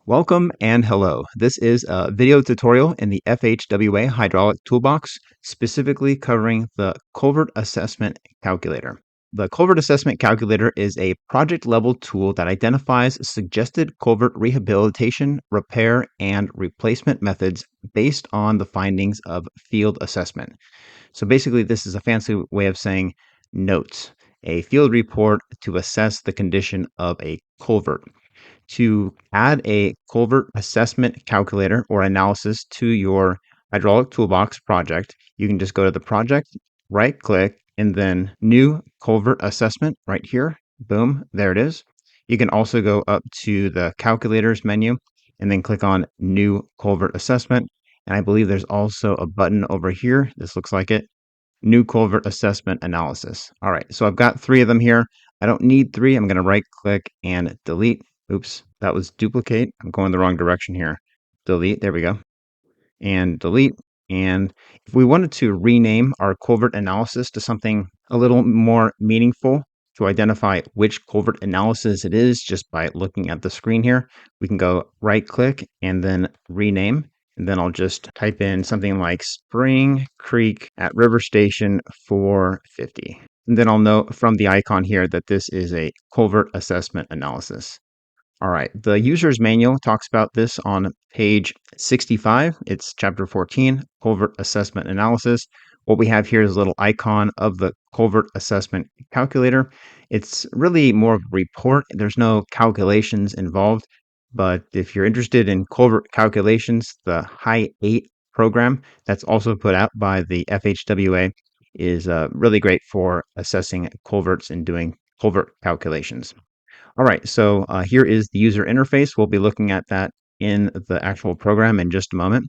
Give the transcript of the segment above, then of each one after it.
Welcome and hello. This is a video tutorial in the FHWA hydraulic toolbox, specifically covering the Culvert Assessment Calculator. The Culvert Assessment Calculator is a project level tool that identifies suggested culvert rehabilitation, repair, and replacement methods based on the findings of field assessment. So basically, this is a fancy way of saying notes, a field report to assess the condition of a culvert. To add a culvert assessment calculator or analysis to your hydraulic toolbox project, you can just go to the project, right click, and then new culvert assessment right here. Boom, there it is. You can also go up to the calculators menu and then click on new culvert assessment. And I believe there's also a button over here. This looks like it. New culvert assessment analysis. All right, so I've got three of them here. I don't need three. I'm going to right click and delete. Oops, that was duplicate. I'm going the wrong direction here. Delete. There we go. And delete. And if we wanted to rename our culvert analysis to something a little more meaningful to identify which culvert analysis it is just by looking at the screen here, we can go right click and then rename. And then I'll just type in something like Spring Creek at River Station 450. And then I'll note from the icon here that this is a culvert assessment analysis. All right, the user's manual talks about this on page 65. It's chapter 14, culvert assessment analysis. What we have here is a little icon of the culvert assessment calculator. It's really more of a report. There's no calculations involved, but if you're interested in culvert calculations, the High 8 program that's also put out by the FHWA is really great for assessing culverts and doing culvert calculations. All right, so here is the user interface. We'll be looking at that in the actual program in just a moment.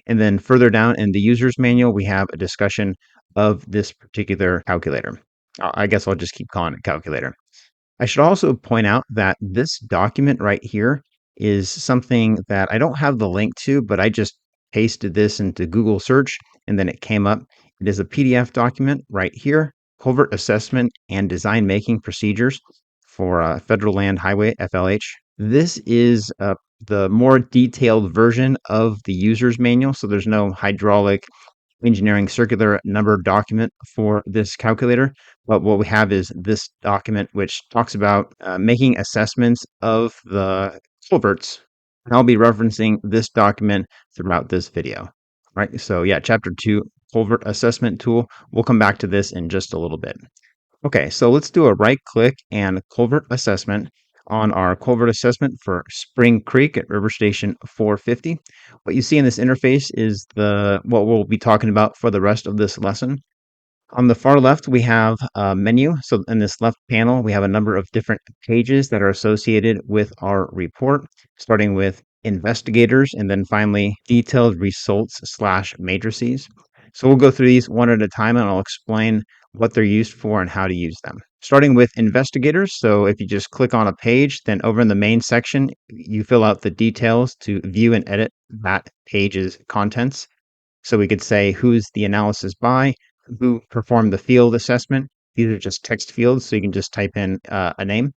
And then further down in the user's manual, we have a discussion of this particular calculator. I guess I'll just keep calling it calculator. I should also point out that this document right here is something that I don't have the link to, but I just pasted this into Google search and then it came up. It is a PDF document right here, Culvert Assessment and Design Making Procedures for Federal Land Highway, FLH. This is the more detailed version of the user's manual, so there's no hydraulic engineering circular number document for this calculator. But what we have is this document, which talks about making assessments of the culverts. And I'll be referencing this document throughout this video. Right. So yeah, chapter 2, culvert assessment tool. We'll come back to this in just a little bit. Okay, so let's do a right click and culvert assessment on our culvert assessment for Spring Creek at River Station 450. What you see in this interface is what we'll be talking about for the rest of this lesson. On the far left, we have a menu. So in this left panel, we have a number of different pages that are associated with our report, starting with investigators and then finally detailed results / matrices. So we'll go through these one at a time and I'll explain what they're used for and how to use them. Starting with investigators. So if you just click on a page, then over in the main section, you fill out the details to view and edit that page's contents. So we could say who's the analysis by, who performed the field assessment. These are just text fields, so you can just type in a name.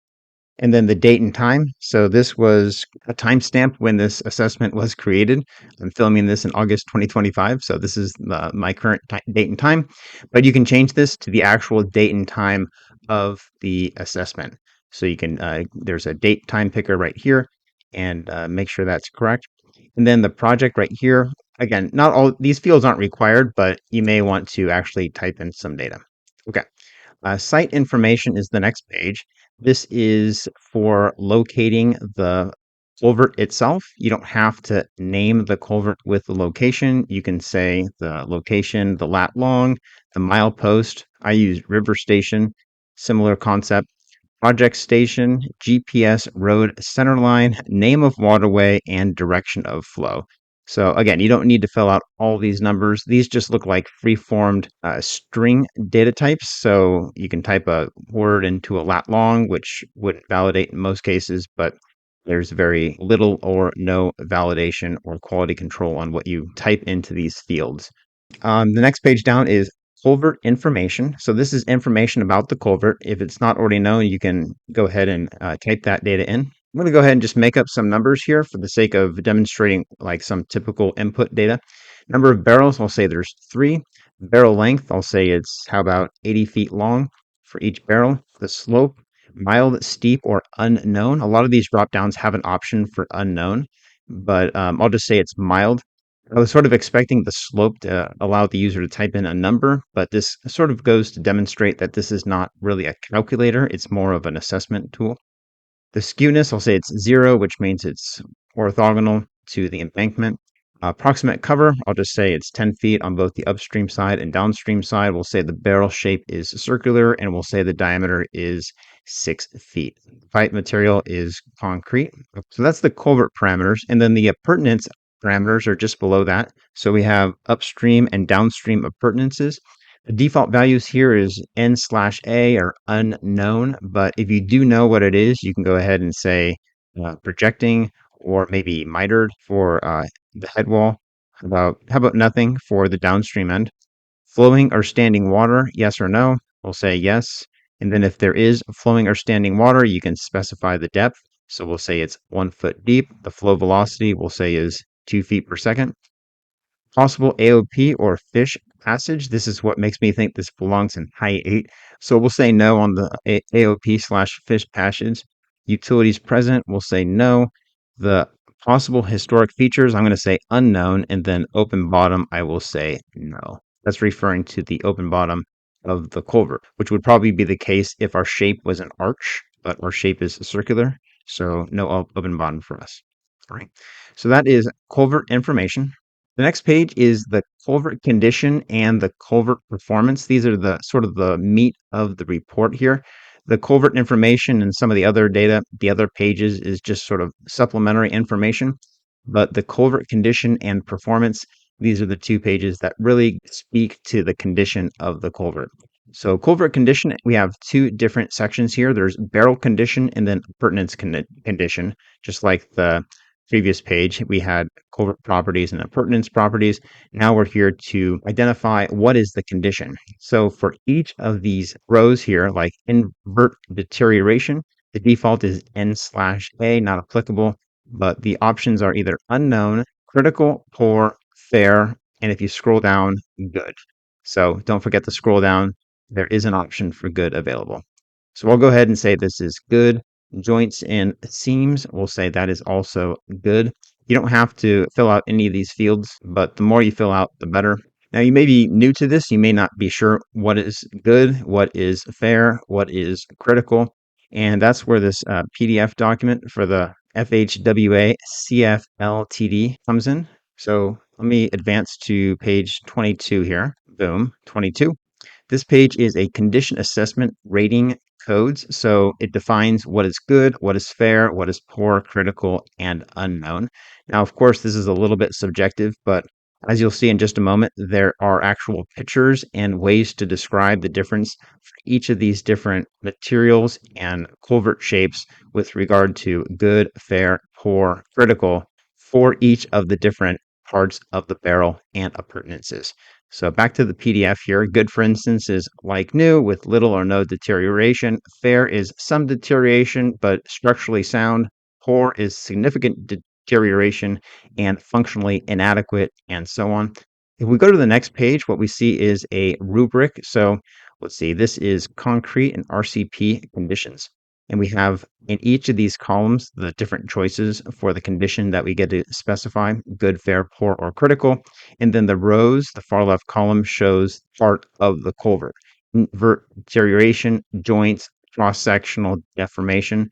And then the date and time. So this was a timestamp when this assessment was created. I'm filming this in August 2025, so this is my current date and time. But you can change this to the actual date and time of the assessment. So you can, there's a date time picker right here, and make sure that's correct. And then the project right here. Again, not all these fields aren't required, but you may want to actually type in some data. Okay. Site information is the next page. This is for locating the culvert itself. You don't have to name the culvert with the location. You can say the location, the lat long, the mile post. I use River Station, similar concept. Project station, GPS road center line, name of waterway, and direction of flow. So again, you don't need to fill out all these numbers. These just look like free-formed string data types. So you can type a word into a lat long, which would validate in most cases, but there's very little or no validation or quality control on what you type into these fields. The next page down is culvert information. So this is information about the culvert. If it's not already known, you can go ahead and type that data in. I'm going to go ahead and just make up some numbers here for the sake of demonstrating like some typical input data. Number of barrels, I'll say there's 3. Barrel length, I'll say it's how about 80 feet long for each barrel. The slope, mild, steep, or unknown. A lot of these drop downs have an option for unknown, but I'll just say it's mild. I was sort of expecting the slope to allow the user to type in a number, but this sort of goes to demonstrate that this is not really a calculator. It's more of an assessment tool. The skewness, I'll say it's 0, which means it's orthogonal to the embankment. Approximate cover, I'll just say it's 10 feet on both the upstream side and downstream side. We'll say the barrel shape is circular, and we'll say the diameter is 6 feet. Pipe material is concrete. So that's the culvert parameters. And then the appurtenance parameters are just below that. So we have upstream and downstream appurtenances. The default values here is n/a or unknown, but if you do know what it is, you can go ahead and say projecting or maybe mitered for the head wall. How about nothing for the downstream end? Flowing or standing water, yes or no? We'll say yes. And then if there is flowing or standing water, you can specify the depth. So we'll say it's 1 foot deep. The flow velocity we'll say is 2 feet per second. Possible AOP or fish passage. This is what makes me think this belongs in high 8. So we'll say no on the AOP/fish passage. Utilities present, we'll say no. The possible historic features, I'm going to say unknown. And then open bottom, I will say no. That's referring to the open bottom of the culvert, which would probably be the case if our shape was an arch, but our shape is circular. So no open bottom for us. All right. So that is culvert information. The next page is the culvert condition and the culvert performance. These are the sort of the meat of the report here. The culvert information and some of the other data, the other pages is just sort of supplementary information. But the culvert condition and performance, these are the 2 pages that really speak to the condition of the culvert. So culvert condition, we have 2 different sections here. There's barrel condition and then appurtenance condition, just like the previous page, we had culvert properties and appurtenance properties. Now we're here to identify what is the condition. So for each of these rows here, like invert deterioration, the default is n/a, not applicable, but the options are either unknown, critical, poor, fair, and if you scroll down, good. So don't forget to scroll down. There is an option for good available. So I'll go ahead and say this is good. Joints and seams, we'll say that is also good. You don't have to fill out any of these fields, but the more you fill out, the better. Now, you may be new to this. You may not be sure what is good, what is fair, what is critical. And that's where this PDF document for the FHWA CFLTD comes in. So let me advance to page 22 here. Boom, 22. This page is a condition assessment rating codes. So it defines what is good, what is fair, what is poor, critical, and unknown. Now, of course, this is a little bit subjective, but as you'll see in just a moment, there are actual pictures and ways to describe the difference for each of these different materials and culvert shapes with regard to good, fair, poor, critical for each of the different parts of the barrel and appurtenances. So back to the PDF here. Good, for instance, is like new with little or no deterioration. Fair is some deterioration, but structurally sound. Poor is significant deterioration and functionally inadequate, and so on. If we go to the next page, what we see is a rubric. So let's see, this is concrete and RCP conditions. And we have in each of these columns the different choices for the condition that we get to specify: good, fair, poor, or critical. And then the rows, the far left column shows part of the culvert: invert deterioration, joints, cross-sectional deformation,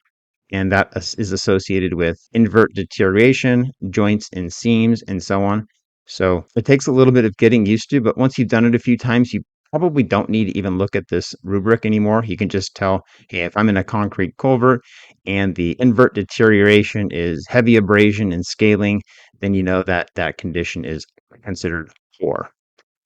and that is associated with invert deterioration, joints and seams, and so on. So it takes a little bit of getting used to, but once you've done it a few times, you probably don't need to even look at this rubric anymore. You can just tell, hey, if I'm in a concrete culvert and the invert deterioration is heavy abrasion and scaling, then you know that that condition is considered poor.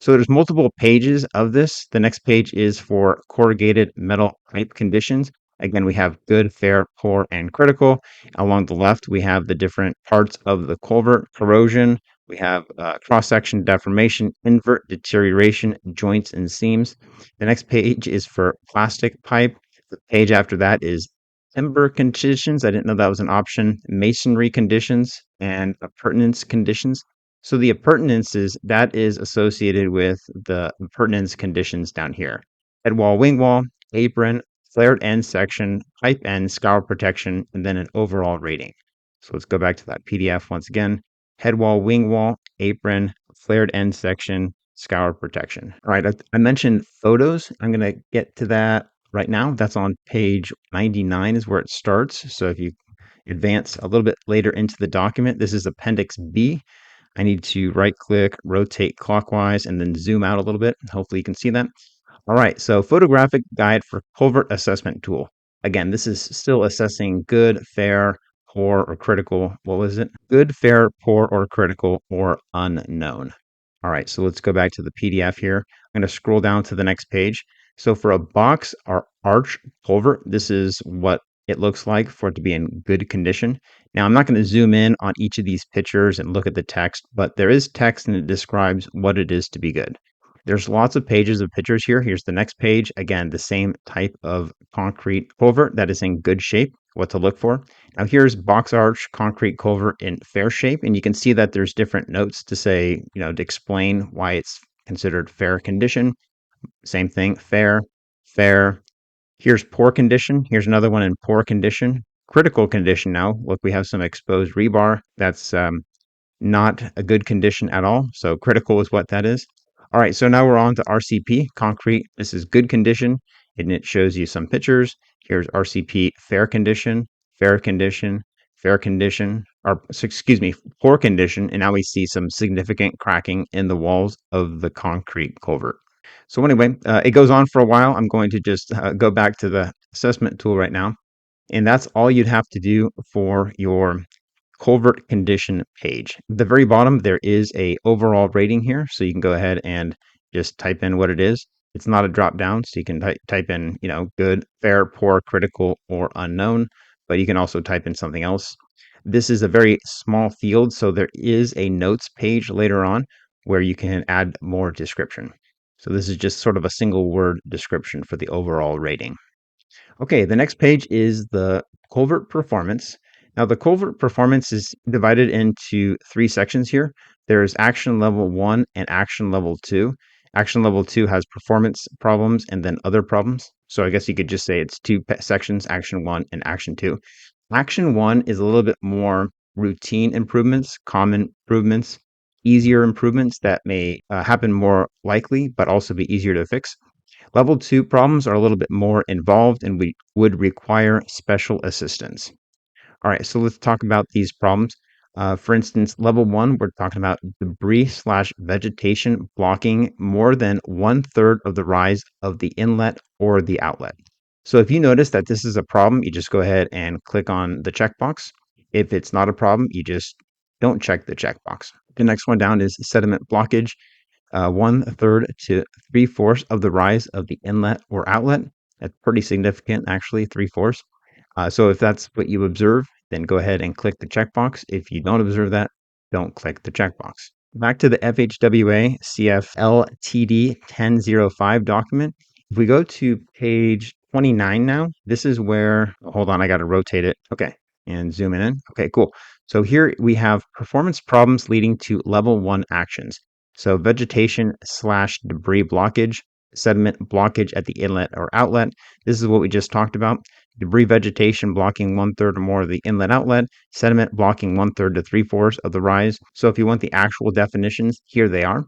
So there's multiple pages of this. The next page is for corrugated metal pipe conditions. Again, we have good, fair, poor, and critical. Along the left, we have the different parts of the culvert: corrosion, we have cross-section deformation, invert deterioration, joints and seams. The next page is for plastic pipe. The page after that is timber conditions. I didn't know that was an option. Masonry conditions and appurtenance conditions. So the appurtenances, that is associated with the appurtenance conditions down here. Head wall, wing wall, apron, flared end section, pipe end, scour protection, and then an overall rating. So let's go back to that PDF once again. Head wall, wing wall, apron, flared end section, scour protection. All right, I mentioned photos. I'm going to get to that right now. That's on page 99 is where it starts. So if you advance a little bit later into the document, this is Appendix B. I need to right click, rotate clockwise, and then zoom out a little bit. Hopefully you can see that. All right, so photographic guide for culvert assessment tool. Again, this is still assessing good, fair, poor, or critical. What was it? Good, fair, poor, or critical, or unknown. All right, so let's go back to the PDF here. I'm going to scroll down to the next page. So for a box or arch culvert, this is what it looks like for it to be in good condition. Now, I'm not going to zoom in on each of these pictures and look at the text, but there is text and it describes what it is to be good. There's lots of pages of pictures here. Here's the next page. Again, the same type of concrete culvert that is in good shape, what to look for. Now here's box arch concrete culvert in fair shape. And you can see that there's different notes to say, to explain why it's considered fair condition. Same thing, fair, fair. Here's poor condition. Here's another one in poor condition. Critical condition now. Look, we have some exposed rebar. That's not a good condition at all. So critical is what that is. All right, so now we're on to RCP, concrete. This is good condition, and it shows you some pictures. Here's RCP, fair condition, fair condition, fair condition, or excuse me, poor condition, and now we see some significant cracking in the walls of the concrete culvert. So anyway, it goes on for a while. I'm going to just go back to the assessment tool right now, and that's all you'd have to do for your culvert condition page. At the very bottom, there is a overall rating here, so you can go ahead and just type in what it is. It's not a drop down, so you can type in, good, fair, poor, critical, or unknown, but you can also type in something else. This is a very small field, so there is a notes page later on where you can add more description. So this is just sort of a single word description for the overall rating. Okay, the next page is the culvert performance. Now, the culvert performance is divided into three sections here. There's action level 1 and action level 2. Action level 2 has performance problems and then other problems. So I guess you could just say it's two sections, action 1 and action 2. Action 1 is a little bit more routine improvements, common improvements, easier improvements that may happen more likely, but also be easier to fix. Level 2 problems are a little bit more involved and we would require special assistance. All right, so let's talk about these problems. For instance, level 1, we're talking about debris/vegetation blocking more than 1/3 of the rise of the inlet or the outlet. So if you notice that this is a problem, you just go ahead and click on the checkbox. If it's not a problem, you just don't check the checkbox. The next one down is sediment blockage. 1/3 to 3/4 of the rise of the inlet or outlet. That's pretty significant, actually, 3/4. So if that's what you observe, then go ahead and click the checkbox. If you don't observe that, don't click the checkbox. Back to the FHWA CFLTD 1005 document. If we go to page 29 now, this is where, hold on, I got to rotate it. Okay, and zoom in. Okay, cool. So here we have performance problems leading to level 1 actions. So vegetation/debris blockage, sediment blockage at the inlet or outlet. This is what we just talked about. Debris vegetation blocking 1/3 or more of the inlet outlet, sediment blocking 1/3 to 3/4 of the rise. So if you want the actual definitions, here they are.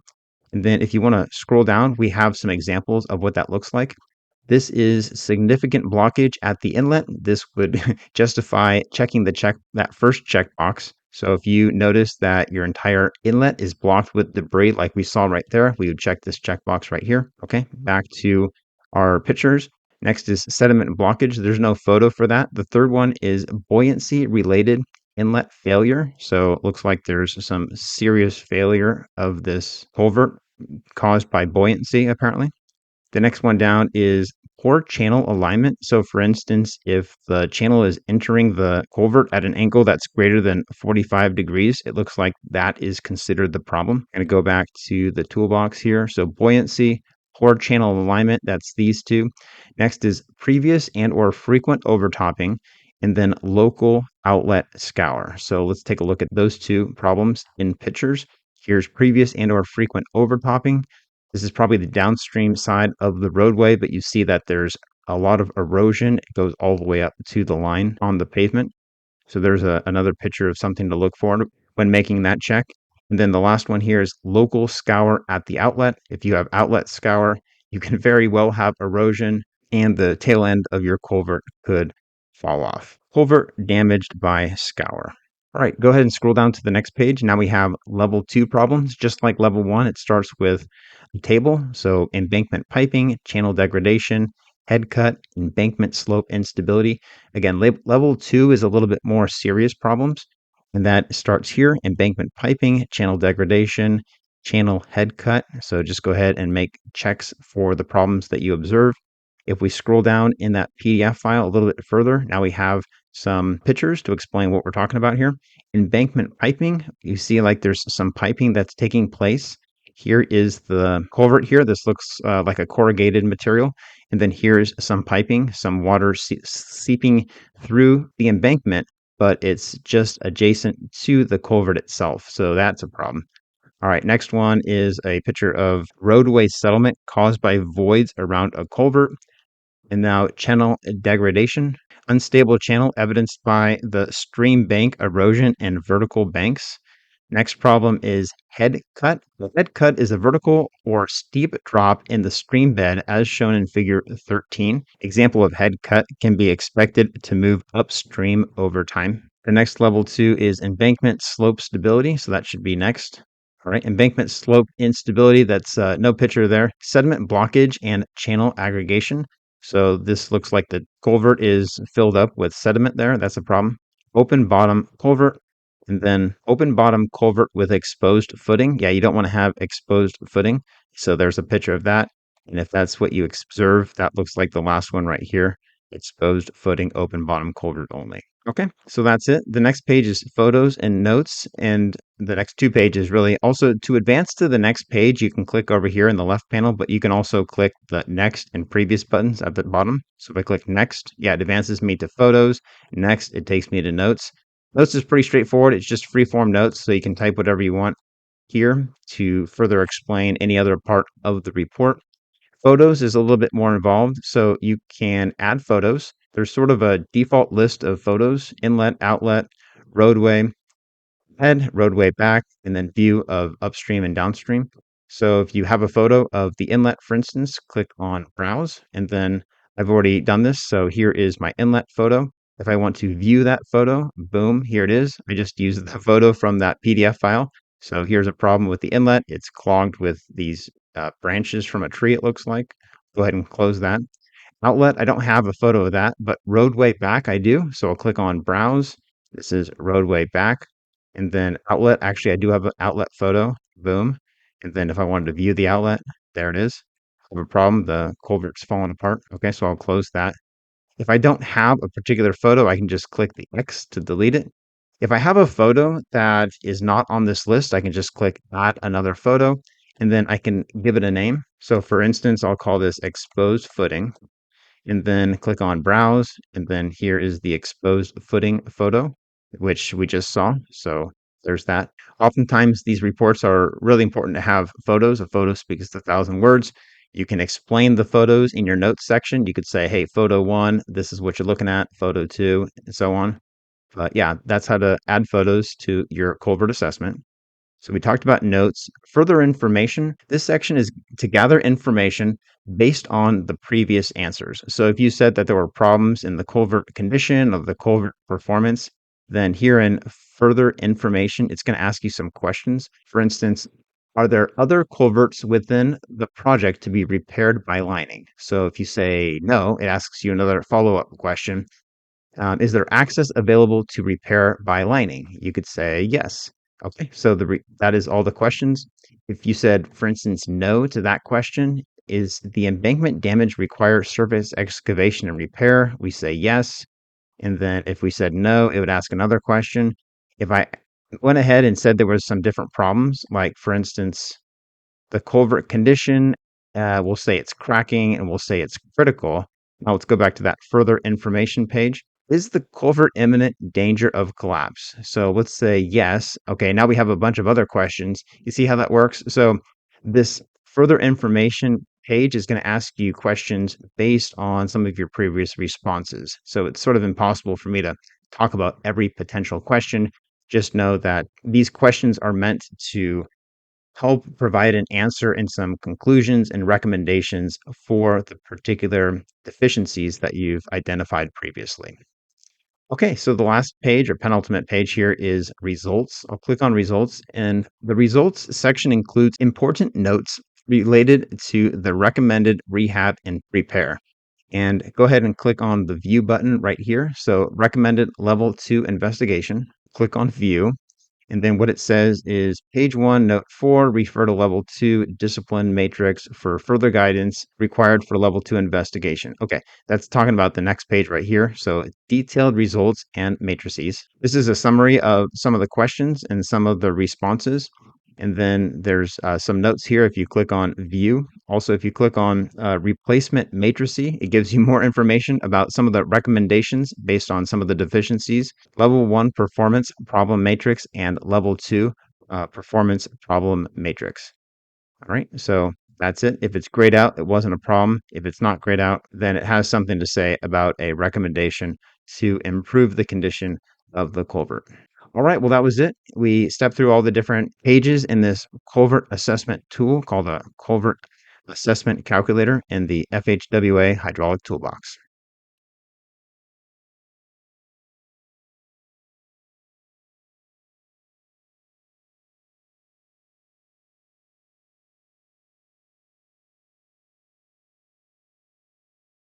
And then if you want to scroll down, we have some examples of what that looks like. This is significant blockage at the inlet. This would justify checking that first checkbox. So if you notice that your entire inlet is blocked with debris like we saw right there, we would check this checkbox right here. Okay, back to our pictures. Next is sediment blockage. There's no photo for that. The third one is buoyancy related inlet failure. So it looks like there's some serious failure of this culvert caused by buoyancy apparently. The next one down is poor channel alignment. So for instance, if the channel is entering the culvert at an angle that's greater than 45 degrees, it looks like that is considered the problem. I'm going to go back to the toolbox here. So buoyancy, Poor channel alignment, that's these two. Next is previous and or frequent overtopping, and then local outlet scour. So let's take a look at those two problems in pictures. Here's previous and or frequent overtopping. This is probably the downstream side of the roadway, but you see that there's a lot of erosion. It goes all the way up to the line on the pavement. So there's another picture of something to look for when making that check. And then the last one here is local scour at the outlet. If you have outlet scour, you can very well have erosion and the tail end of your culvert could fall off. Culvert damaged by scour. All right, go ahead and scroll down to the next page. Now we have level 2 problems. Just like level 1, it starts with a table. So embankment piping, channel degradation, head cut, embankment slope instability. Again, level 2 is a little bit more serious problems, and that starts here, embankment piping, channel degradation, channel head cut. So just go ahead and make checks for the problems that you observe. If we scroll down in that PDF file a little bit further, now we have some pictures to explain what we're talking about here. Embankment piping, you see like there's some piping that's taking place. Here is the culvert here. This looks like a corrugated material. And then here's some piping, some water seeping through the embankment, but it's just adjacent to the culvert itself. So that's a problem. All right, next one is a picture of roadway settlement caused by voids around a culvert. And now channel degradation, unstable channel evidenced by the stream bank erosion and vertical banks. Next problem is head cut. The head cut is a vertical or steep drop in the stream bed as shown in figure 13. Example of head cut can be expected to move upstream over time. The next level 2 is embankment slope stability, so that should be next. All right, embankment slope instability, that's no picture there. Sediment blockage and channel aggregation. So this looks like the culvert is filled up with sediment there. That's a problem. Open bottom culvert, and then open bottom culvert with exposed footing. Yeah, you don't want to have exposed footing. So there's a picture of that. And if that's what you observe, that looks like the last one right here. Exposed footing, open bottom culvert only. Okay, so that's it. The next page is photos and notes, and the next 2 pages really. Also, to advance to the next page, you can click over here in the left panel, but you can also click the next and previous buttons at the bottom. So if I click next, yeah, it advances me to photos. Next, it takes me to notes. Notes is pretty straightforward. It's just free-form notes, so you can type whatever you want here to further explain any other part of the report. Photos is a little bit more involved, so you can add photos. There's sort of a default list of photos: inlet, outlet, roadway, head, roadway back, and then view of upstream and downstream. So if you have a photo of the inlet, for instance, click on Browse, and then I've already done this, so here is my inlet photo. If I want to view that photo, boom, here it is. I just used the photo from that PDF file. So here's a problem with the inlet. It's clogged with these branches from a tree, it looks like. Go ahead and close that. Outlet, I don't have a photo of that, but roadway back I do. So I'll click on Browse. This is roadway back. And then outlet, actually I do have an outlet photo. Boom. And then if I wanted to view the outlet, there it is. I have a problem. The culvert's falling apart. Okay, so I'll close that. If I don't have a particular photo, I can just click the X to delete it. If I have a photo that is not on this list, I can just click add another photo, and then I can give it a name. So for instance, I'll call this exposed footing, and then click on browse, and then here is the exposed footing photo, which we just saw. So there's that. Oftentimes these reports are really important to have photos. A photo speaks 1,000 words. You can explain the photos in your notes section. You could say, hey, photo 1, this is what you're looking at, photo 2, and so on. But yeah, that's how to add photos to your culvert assessment. So we talked about notes. Further information, this section is to gather information based on the previous answers. So if you said that there were problems in the culvert condition of the culvert performance, then here in further information, it's going to ask you some questions. For instance, are there other culverts within the project to be repaired by lining? So if you say no, it asks you another follow-up question. Is there access available to repair by lining? You could say yes. Okay, so that is all the questions. If you said, for instance, no to that question, is the embankment damage require surface excavation and repair? We say yes. And then if we said no, it would ask another question. If I went ahead and said there was some different problems, like for instance, the culvert condition we'll say it's cracking, and we'll say it's critical. Now let's go back to that further information page. Is the culvert imminent danger of collapse? So let's say yes. Okay, now we have a bunch of other questions. You see how that works? So this further information page is going to ask you questions based on some of your previous responses. So it's sort of impossible for me to talk about every potential question. Just know that these questions are meant to help provide an answer and some conclusions and recommendations for the particular deficiencies that you've identified previously. Okay, so the last page or penultimate page here is results. I'll click on results, and the results section includes important notes related to the recommended rehab and repair. And go ahead and click on the view button right here. So recommended level 2 investigation. Click on view. And then what it says is page 1, note 4, refer to level 2 discipline matrix for further guidance required for level 2 investigation. Okay, that's talking about the next page right here. So detailed results and matrices. This is a summary of some of the questions and some of the responses. And then there's some notes here if you click on view. Also, if you click on replacement matrices, it gives you more information about some of the recommendations based on some of the deficiencies. Level 1 performance problem matrix and level 2 performance problem matrix. All right, so that's it. If it's grayed out, it wasn't a problem. If it's not grayed out, then it has something to say about a recommendation to improve the condition of the culvert. All right, well, that was it. We stepped through all the different pages in this culvert assessment tool called the Culvert Assessment Calculator in the FHWA Hydraulic Toolbox.